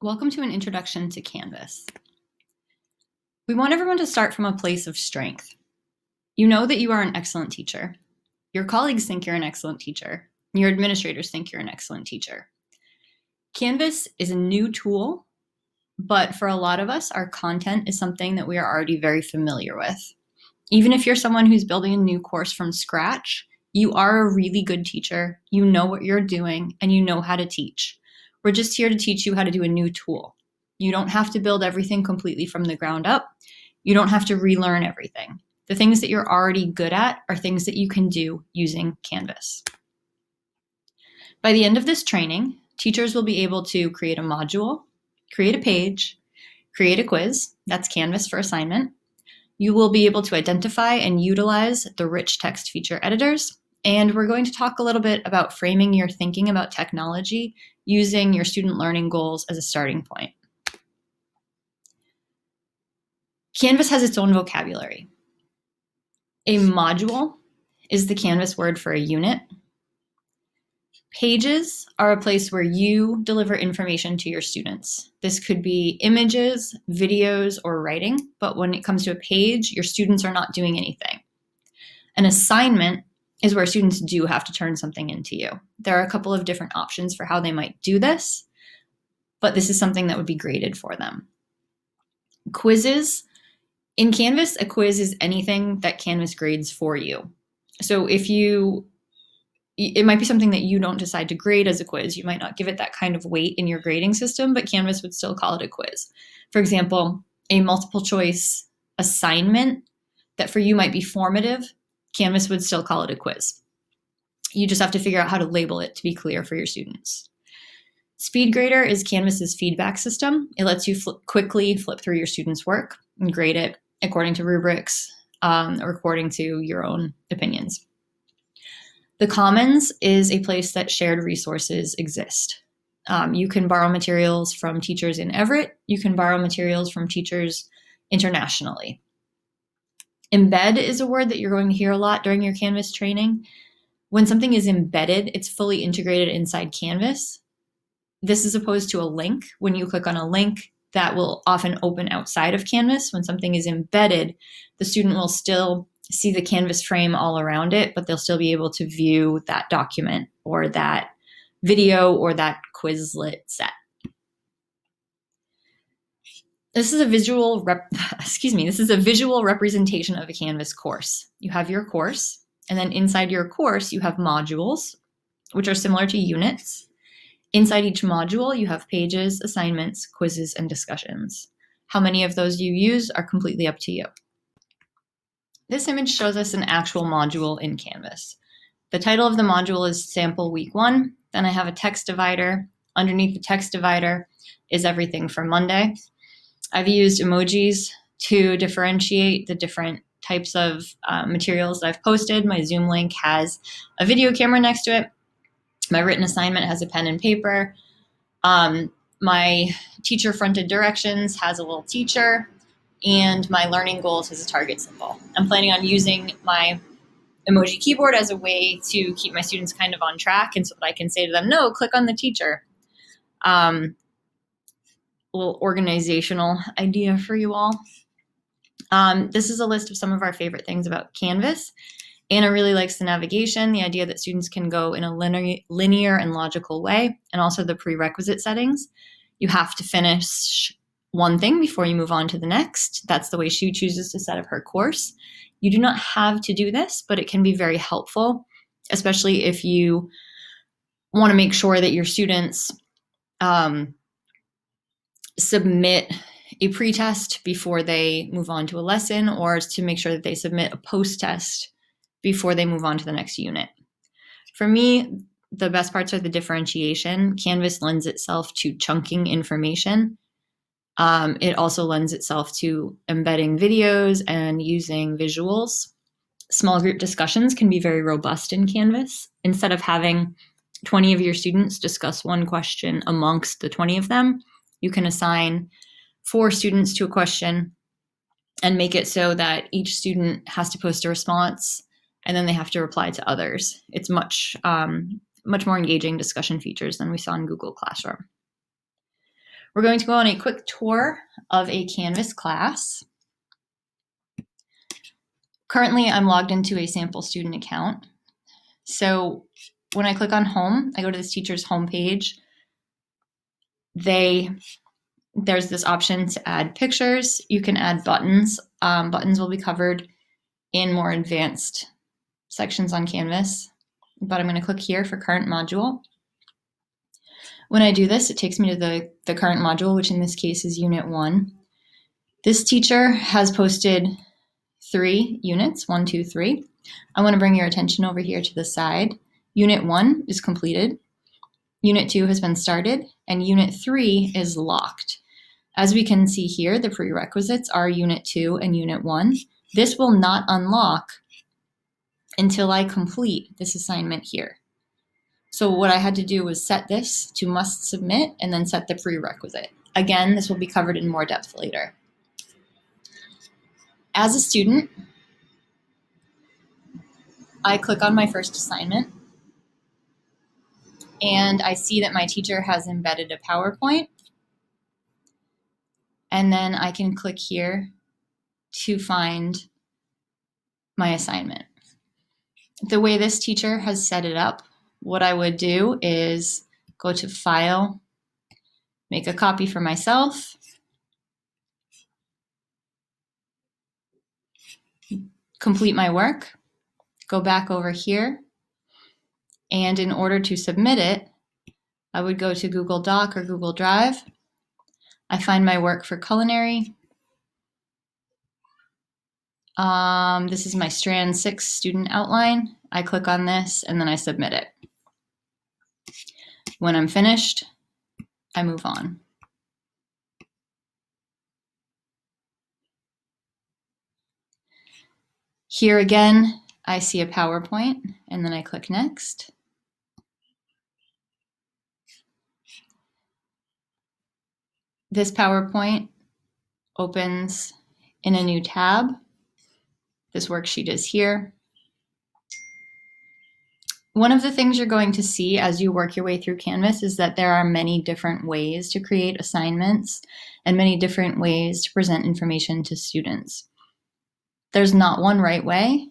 Welcome to an introduction to Canvas. We want everyone to start from a place of strength. You know that you are an excellent teacher. Your colleagues think you're an excellent teacher. Your administrators think you're an excellent teacher. Canvas is a new tool, but for a lot of us, our content is something that we are already very familiar with. Even if you're someone who's building a new course from scratch, you are a really good teacher, you know what you're doing, and you know how to teach. We're just here to teach you how to do a new tool. You don't have to build everything completely from the ground up. You don't have to relearn everything. The things that you're already good at are things that you can do using Canvas. By the end of this training, teachers will be able to create a module, create a page, create a quiz, that's Canvas for assignment. You will be able to identify and utilize the rich text feature editors, and we're going to talk a little bit about framing your thinking about technology using your student learning goals as a starting point. Canvas has its own vocabulary. A module is the Canvas word for a unit. Pages are a place where you deliver information to your students. This could be images, videos, or writing, but when it comes to a page, your students are not doing anything. An assignment is where students do have to turn something into you. There are a couple of different options for how they might do this, but this is something that would be graded for them. Quizzes. In Canvas, a quiz is anything that Canvas grades for you. So it might be something that you don't decide to grade as a quiz. You might not give it that kind of weight in your grading system, but Canvas would still call it a quiz. For example, a multiple choice assignment that for you might be formative, Canvas would still call it a quiz. You just have to figure out how to label it to be clear for your students. SpeedGrader is Canvas's feedback system. It lets you quickly flip through your students' work and grade it according to rubrics or according to your own opinions. The Commons is a place that shared resources exist. You can borrow materials from teachers in Everett. You can borrow materials from teachers internationally. Embed is a word that you're going to hear a lot during your Canvas training. When something is embedded, it's fully integrated inside Canvas. This is opposed to a link. When you click on a link, that will often open outside of Canvas. When something is embedded, the student will still see the Canvas frame all around it, but they'll still be able to view that document or that video or that Quizlet set. This is a visual representation of a Canvas course. You have your course, and then inside your course, you have modules, which are similar to units. Inside each module, you have pages, assignments, quizzes, and discussions. How many of those you use are completely up to you. This image shows us an actual module in Canvas. The title of the module is Sample Week 1. Then I have a text divider. Underneath the text divider is everything for Monday. I've used emojis to differentiate the different types of materials that I've posted. My Zoom link has a video camera next to it. My written assignment has a pen and paper. My teacher-fronted directions has a little teacher, and my learning goals has a target symbol. I'm planning on using my emoji keyboard as a way to keep my students kind of on track, and so that I can say to them, no, click on the teacher. A little organizational idea for you all. This is a list of some of our favorite things about Canvas. Anna really likes the navigation, the idea that students can go in a linear and logical way, and also the prerequisite settings. You have to finish one thing before you move on to the next. That's the way she chooses to set up her course. You do not have to do this, but it can be very helpful, especially if you want to make sure that your students submit a pretest before they move on to a lesson, or to make sure that they submit a post-test before they move on to the next unit. For me, the best parts are the differentiation. Canvas lends itself to chunking information. It also lends itself to embedding videos and using visuals. Small group discussions can be very robust in Canvas. Instead of having 20 of your students discuss one question amongst the 20 of them, you can assign 4 students to a question and make it so that each student has to post a response and then they have to reply to others. It's much more engaging discussion features than we saw in Google Classroom. We're going to go on a quick tour of a Canvas class. Currently, I'm logged into a sample student account. So when I click on home, I go to this teacher's homepage. There's this option to add pictures. You can add buttons. Buttons will be covered in more advanced sections on Canvas, but I'm going to click here for current module. When I do this, it takes me to the current module, which in this case is Unit 1. This teacher has posted 3 units, 1, 2, 3. I want to bring your attention over here to the side. Unit 1 is completed. Unit 2 has been started, and Unit 3 is locked. As we can see here, the prerequisites are Unit 2 and Unit 1. This will not unlock until I complete this assignment here. So what I had to do was set this to must submit and then set the prerequisite. Again, this will be covered in more depth later. As a student, I click on my first assignment and I see that my teacher has embedded a PowerPoint. And then I can click here to find my assignment. The way this teacher has set it up, what I would do is go to File, make a copy for myself, complete my work, go back over here, and in order to submit it, I would go to Google Doc or Google Drive. I find my work for culinary. This is my Strand 6 student outline. I click on this and then I submit it. When I'm finished, I move on. Here again, I see a PowerPoint and then I click Next. This PowerPoint opens in a new tab. This worksheet is here. One of the things you're going to see as you work your way through Canvas is that there are many different ways to create assignments and many different ways to present information to students. There's not one right way,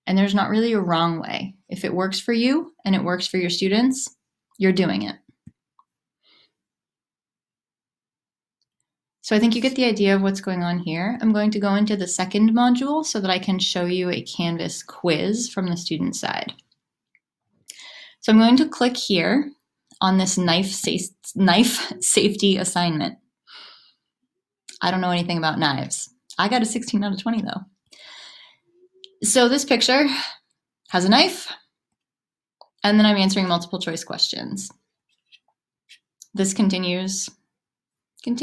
and there's not really a wrong way. If it works for you and it works for your students, you're doing it. So I think you get the idea of what's going on here. I'm going to go into the second module so that I can show you a Canvas quiz from the student side. So I'm going to click here on this knife safety assignment. I don't know anything about knives. I got a 16 out of 20 though. So this picture has a knife, and then I'm answering multiple choice questions. This continues. And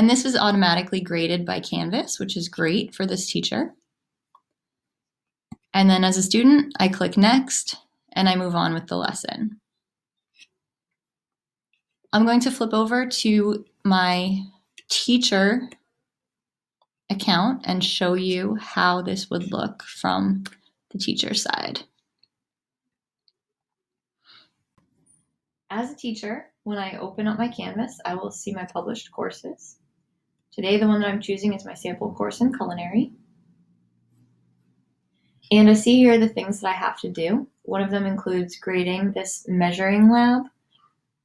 this is automatically graded by Canvas, which is great for this teacher. And then as a student, I click Next, and I move on with the lesson. I'm going to flip over to my teacher account and show you how this would look from the teacher side. As a teacher, when I open up my Canvas, I will see my published courses. Today, the one that I'm choosing is my sample course in culinary. And I see here the things that I have to do. One of them includes grading this measuring lab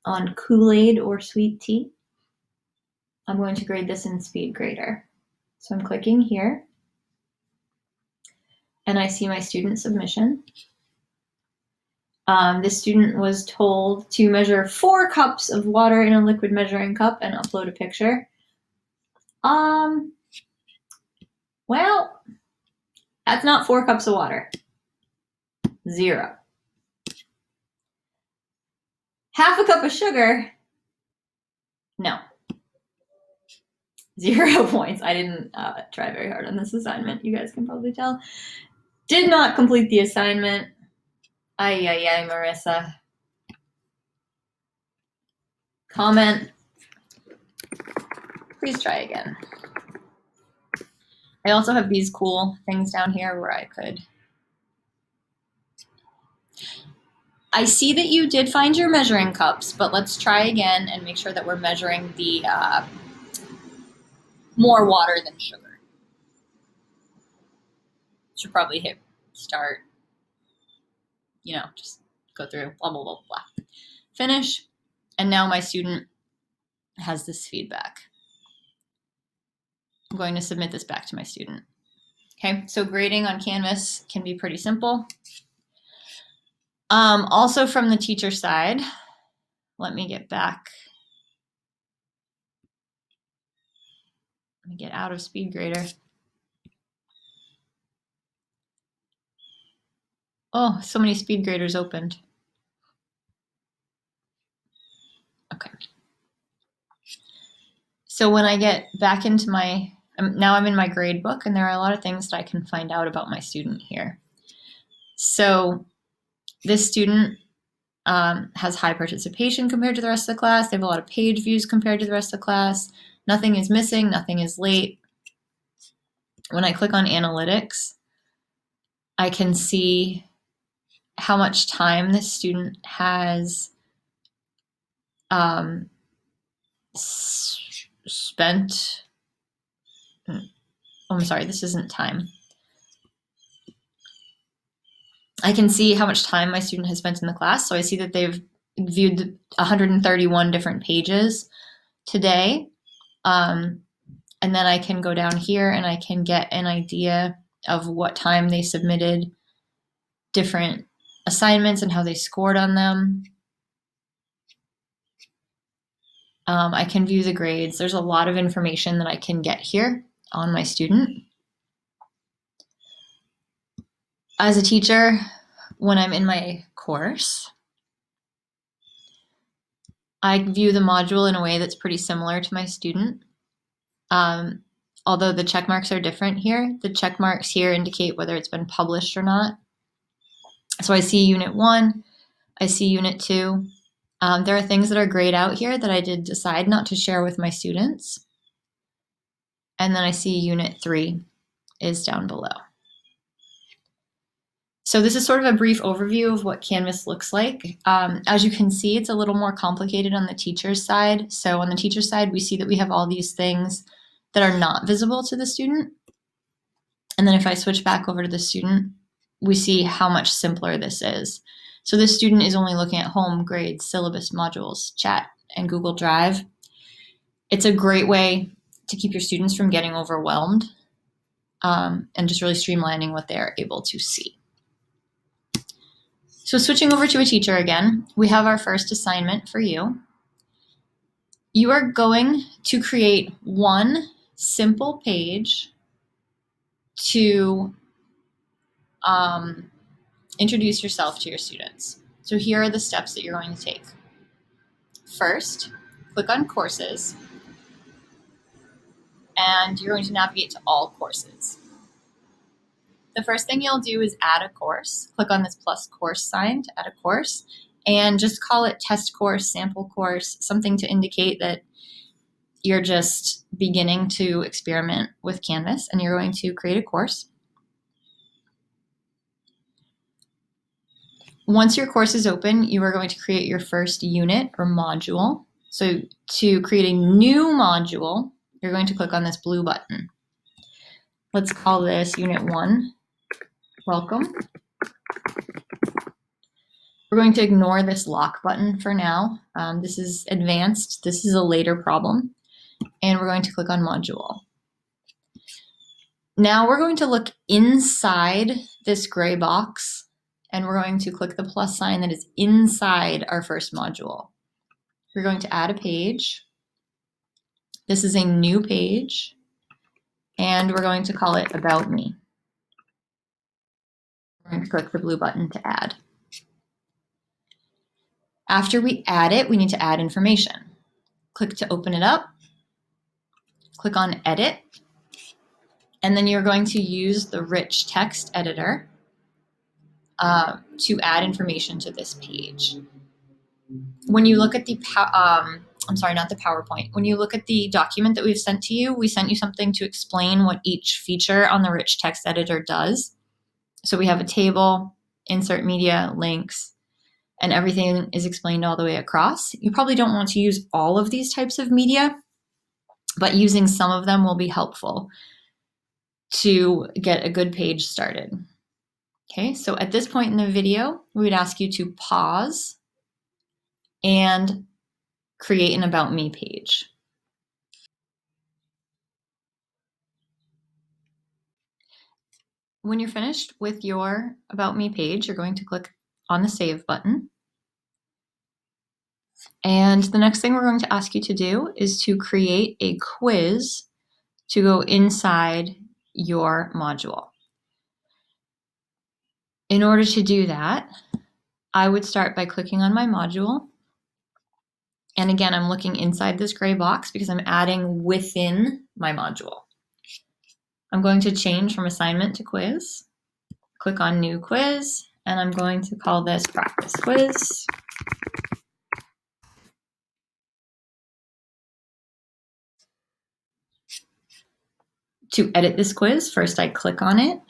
on Kool-Aid or sweet tea. I'm going to grade this in SpeedGrader. So I'm clicking here, and I see my student submission. This student was told to measure 4 cups of water in a liquid measuring cup and upload a picture. Well, that's not 4 cups of water. 0. Half a cup of sugar? No. 0 points. I didn't try very hard on this assignment. You guys can probably tell. Did not complete the assignment. Ay, Marissa. Comment. Please try again. I also have these cool things down here where I could. I see that you did find your measuring cups, but let's try again and make sure that we're measuring the more water than sugar. Should probably hit start, just go through, blah, blah, blah, blah. Finish. And now my student has this feedback. I'm going to submit this back to my student. Okay, so grading on Canvas can be pretty simple. Also from the teacher side, let me get back. Let me get out of SpeedGrader. Oh, so many SpeedGraders opened. Okay. So when I get back into now I'm in my grade book, and there are a lot of things that I can find out about my student here. So this student has high participation compared to the rest of the class. They have a lot of page views compared to the rest of the class. Nothing is missing, nothing is late. When I click on analytics, I can see how much time this student has spent. Oh, I'm sorry, this isn't time. I can see how much time my student has spent in the class. So I see that they've viewed 131 different pages today. And then I can go down here and I can get an idea of what time they submitted different assignments and how they scored on them. I can view the grades. There's a lot of information that I can get here on my student. As a teacher, when I'm in my course, I view the module in a way that's pretty similar to my student. Although the check marks are different here. The check marks here indicate whether it's been published or not. So I see Unit 1, I see Unit 2. There are things that are grayed out here that I did decide not to share with my students. And then I see Unit 3 is down below. So this is sort of a brief overview of what Canvas looks like. As you can see, it's a little more complicated on the teacher's side. So on the teacher's side, we see that we have all these things that are not visible to the student. And then if I switch back over to the student, we see how much simpler this is. So this student is only looking at home, grades, syllabus, modules, chat, and Google Drive. It's a great way to keep your students from getting overwhelmed and just really streamlining what they're able to see. So switching over to a teacher again, we have our first assignment for you. You are going to create one simple page to introduce yourself to your students. So here are the steps that you're going to take. First, click on Courses, and you're going to navigate to all courses. The first thing you'll do is add a course. Click on this plus course sign to add a course, and just call it test course, sample course, something to indicate that you're just beginning to experiment with Canvas, and you're going to create a course. Once your course is open, you are going to create your first unit or module. So to create a new module, you're going to click on this blue button. Let's call this Unit 1, Welcome. We're going to ignore this lock button for now. This is advanced. This is a later problem. And we're going to click on Module. Now we're going to look inside this gray box, and we're going to click the plus sign that is inside our first module. We're going to add a page. This is a new page, and we're going to call it About Me. We're going to click the blue button to add. After we add it, we need to add information. Click to open it up. Click on Edit. And then you're going to use the rich text editor to add information to this page. When you look at the, not the PowerPoint. When you look at the document that we've sent to you, we sent you something to explain what each feature on the rich text editor does. So we have a table, insert media, links, and everything is explained all the way across. You probably don't want to use all of these types of media, but using some of them will be helpful to get a good page started. Okay, so at this point in the video, we would ask you to pause and create an About Me page. When you're finished with your About Me page, you're going to click on the Save button. And the next thing we're going to ask you to do is to create a quiz to go inside your module. In order to do that, I would start by clicking on my module. And again, I'm looking inside this gray box because I'm adding within my module. I'm going to change from assignment to quiz. Click on New Quiz, and I'm going to call this Practice Quiz. To edit this quiz, first I click on it,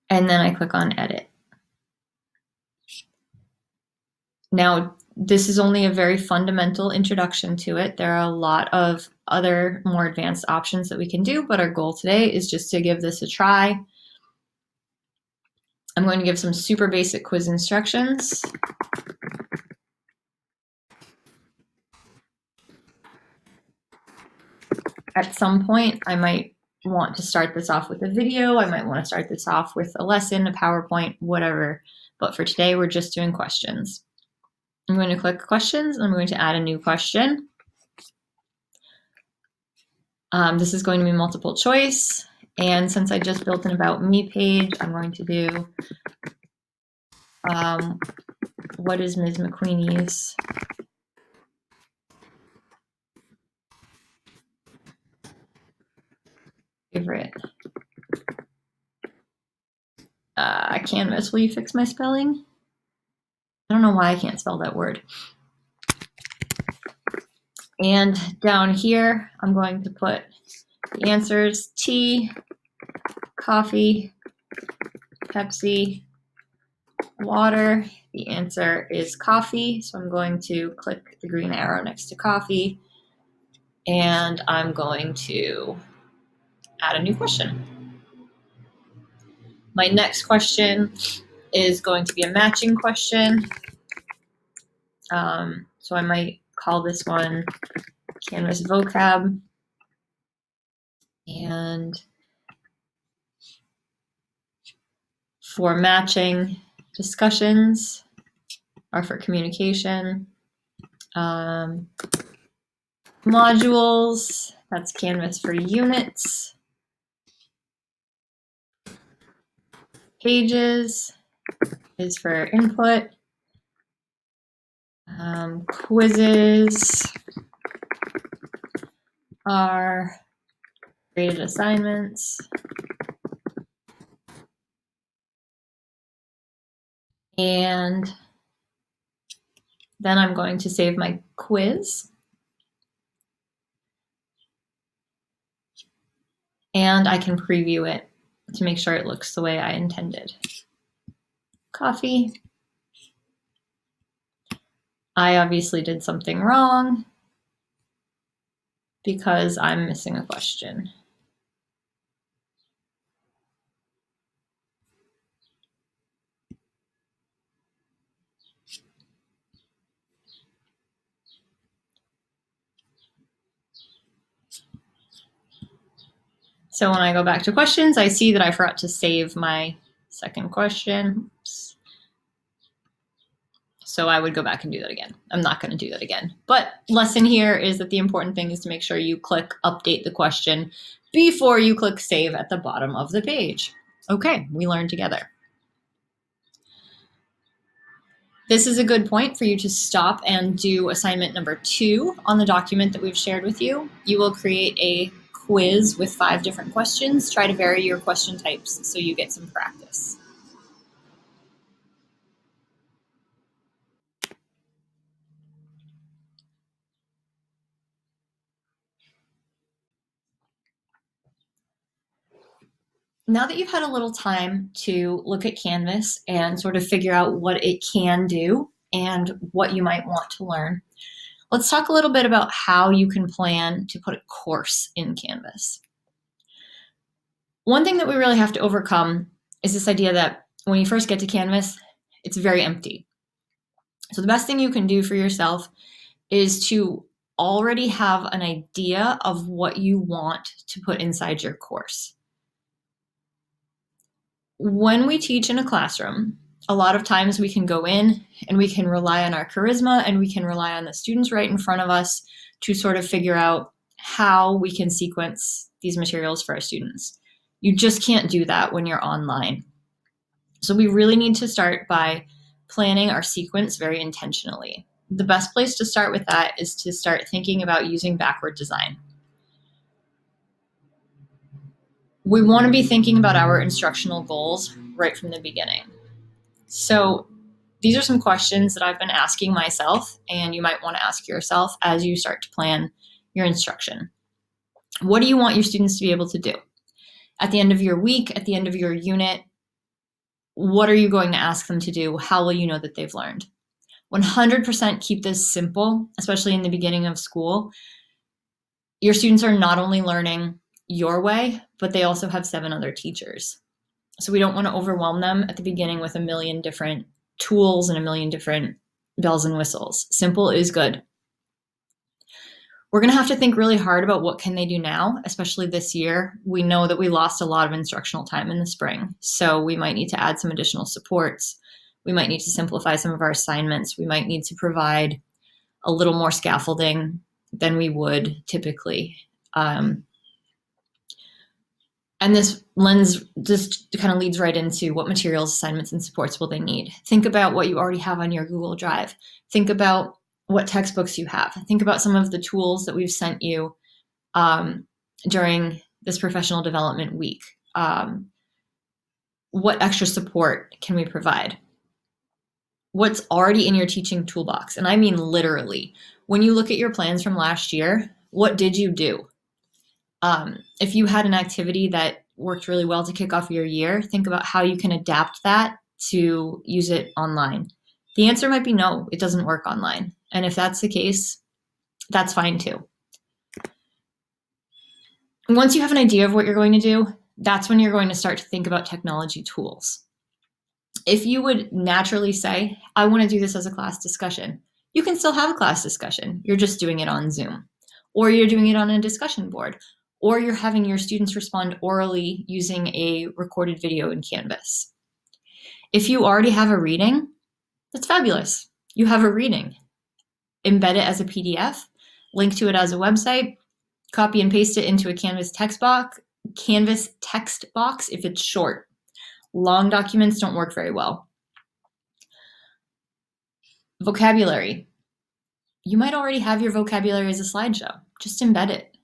and then I click on Edit. Now, this is only a very fundamental introduction to it. There are a lot of other more advanced options that we can do, but our goal today is just to give this a try. I'm going to give some super basic quiz instructions. At some point, I might want to start this off with a video. I might want to start this off with a lesson, a PowerPoint, whatever. But for today, we're just doing questions. I'm going to click questions, and I'm going to add a new question. This is going to be multiple choice. And since I just built an About Me page, I'm going to do, what is Ms. McQueenie's favorite Canvas? Will you fix my spelling? I don't know why I can't spell that word. And down here, I'm going to put the answers: tea, coffee, Pepsi, water. The answer is coffee, so I'm going to click the green arrow next to coffee, and I'm going to add a new question. My next question is going to be a matching question. So I might call this one Canvas Vocab. And for matching, discussions are for communication. Modules, that's Canvas for units. Pages is for input. Quizzes are graded assignments. And then I'm going to save my quiz. And I can preview it to make sure it looks the way I intended. Coffee. I obviously did something wrong because I'm missing a question. So when I go back to questions, I see that I forgot to save my second question. Oops. So I would go back and do that again. I'm not going to do that again. But lesson here is that the important thing is to make sure you click update the question before you click save at the bottom of the page. Okay, we learned together. This is a good point for you to stop and do assignment number 2 on the document that we've shared with you. You will create a quiz with 5 different questions. Try to vary your question types so you get some practice. Now that you've had a little time to look at Canvas and sort of figure out what it can do and what you might want to learn, let's talk a little bit about how you can plan to put a course in Canvas. One thing that we really have to overcome is this idea that when you first get to Canvas, it's very empty. So the best thing you can do for yourself is to already have an idea of what you want to put inside your course. When we teach in a classroom, a lot of times we can go in and we can rely on our charisma and we can rely on the students right in front of us to sort of figure out how we can sequence these materials for our students. You just can't do that when you're online. So we really need to start by planning our sequence very intentionally. The best place to start with that is to start thinking about using backward design. We want to be thinking about our instructional goals right from the beginning. So these are some questions that I've been asking myself, and you might want to ask yourself as you start to plan your instruction. What do you want your students to be able to do? At the end of your week, at the end of your unit, what are you going to ask them to do? How will you know that they've learned? 100% keep this simple, especially in the beginning of school. Your students are not only learning your way, but they also have 7 other teachers. So we don't want to overwhelm them at the beginning with a million different tools and a million different bells and whistles. Simple is good. We're going to have to think really hard about what can they do now, especially this year. We know that we lost a lot of instructional time in the spring, so we might need to add some additional supports. We might need to simplify some of our assignments. We might need to provide a little more scaffolding than we would typically. And this lens just kind of leads right into what materials, assignments, and supports will they need. Think about what you already have on your Google Drive. Think about what textbooks you have. Think about some of the tools that we've sent you during this professional development week. What extra support can we provide? What's already in your teaching toolbox? And I mean literally. When you look at your plans from last year, what did you do? If you had an activity that worked really well to kick off your year, think about how you can adapt that to use it online. The answer might be no, it doesn't work online. And if that's the case, that's fine too. Once you have an idea of what you're going to do, that's when you're going to start to think about technology tools. If you would naturally say, I want to do this as a class discussion, you can still have a class discussion. You're just doing it on Zoom, or you're doing it on a discussion board, or you're having your students respond orally using a recorded video in Canvas. If you already have a reading, that's fabulous. You have a reading. Embed it as a PDF, link to it as a website, copy and paste it into a Canvas text box if it's short. Long documents don't work very well. Vocabulary. You might already have your vocabulary as a slideshow. Just embed it.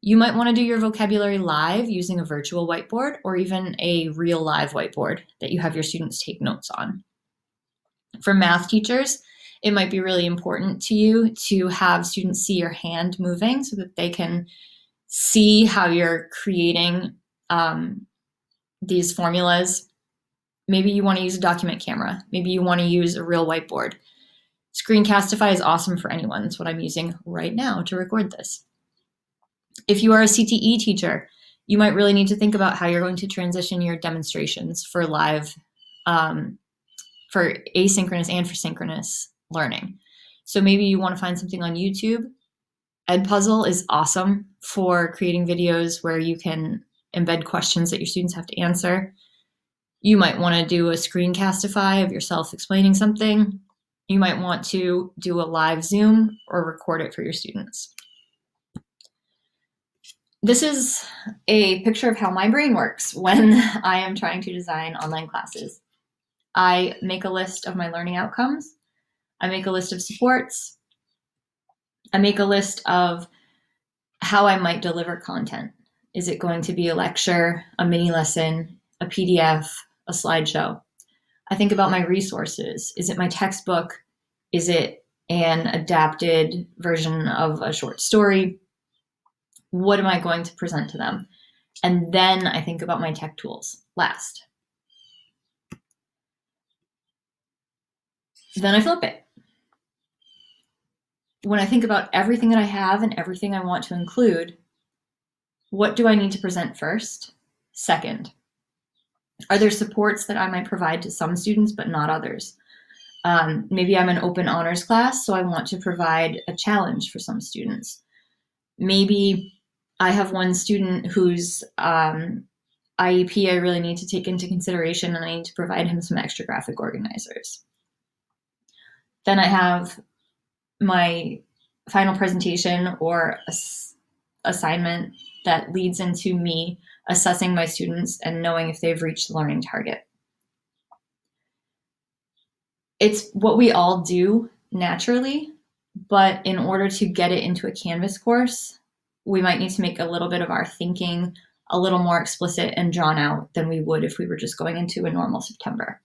You might want to do your vocabulary live using a virtual whiteboard or even a real live whiteboard that you have your students take notes on. For math teachers, it might be really important to you to have students see your hand moving so that they can see how you're creating these formulas. Maybe you want to use a document camera. Maybe you want to use a real whiteboard. Screencastify is awesome for anyone. That's what I'm using right now to record this. If you are a CTE teacher, you might really need to think about how you're going to transition your demonstrations for live, for asynchronous and for synchronous learning. So maybe you want to find something on YouTube. Edpuzzle is awesome for creating videos where you can embed questions that your students have to answer. You might want to do a Screencastify of yourself explaining something. You might want to do a live Zoom or record it for your students. This is a picture of how my brain works when I am trying to design online classes. I make a list of my learning outcomes. I make a list of supports. I make a list of how I might deliver content. Is it going to be a lecture, a mini lesson, a PDF, a slideshow? I think about my resources. Is it my textbook? Is it an adapted version of a short story? What am I going to present to them? And then I think about my tech tools last. Then I flip it. When I think about everything that I have and everything I want to include, what do I need to present first? Second, are there supports that I might provide to some students but not others? Maybe I'm an open honors class, so I want to provide a challenge for some students. Maybe I have one student whose IEP I really need to take into consideration, and I need to provide him some extra graphic organizers. Then I have my final presentation or assignment that leads into me assessing my students and knowing if they've reached the learning target. It's what we all do naturally, but in order to get it into a Canvas course, we might need to make a little bit of our thinking a little more explicit and drawn out than we would if we were just going into a normal September.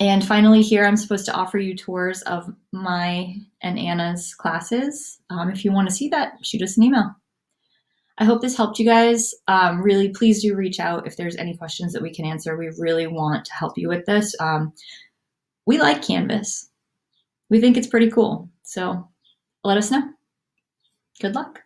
And finally here, I'm supposed to offer you tours of my and Anna's classes. If you want to see that, shoot us an email. I hope this helped you guys. Really, please do reach out if there's any questions that we can answer. We really want to help you with this. We like Canvas. We think it's pretty cool. So let us know. Good luck.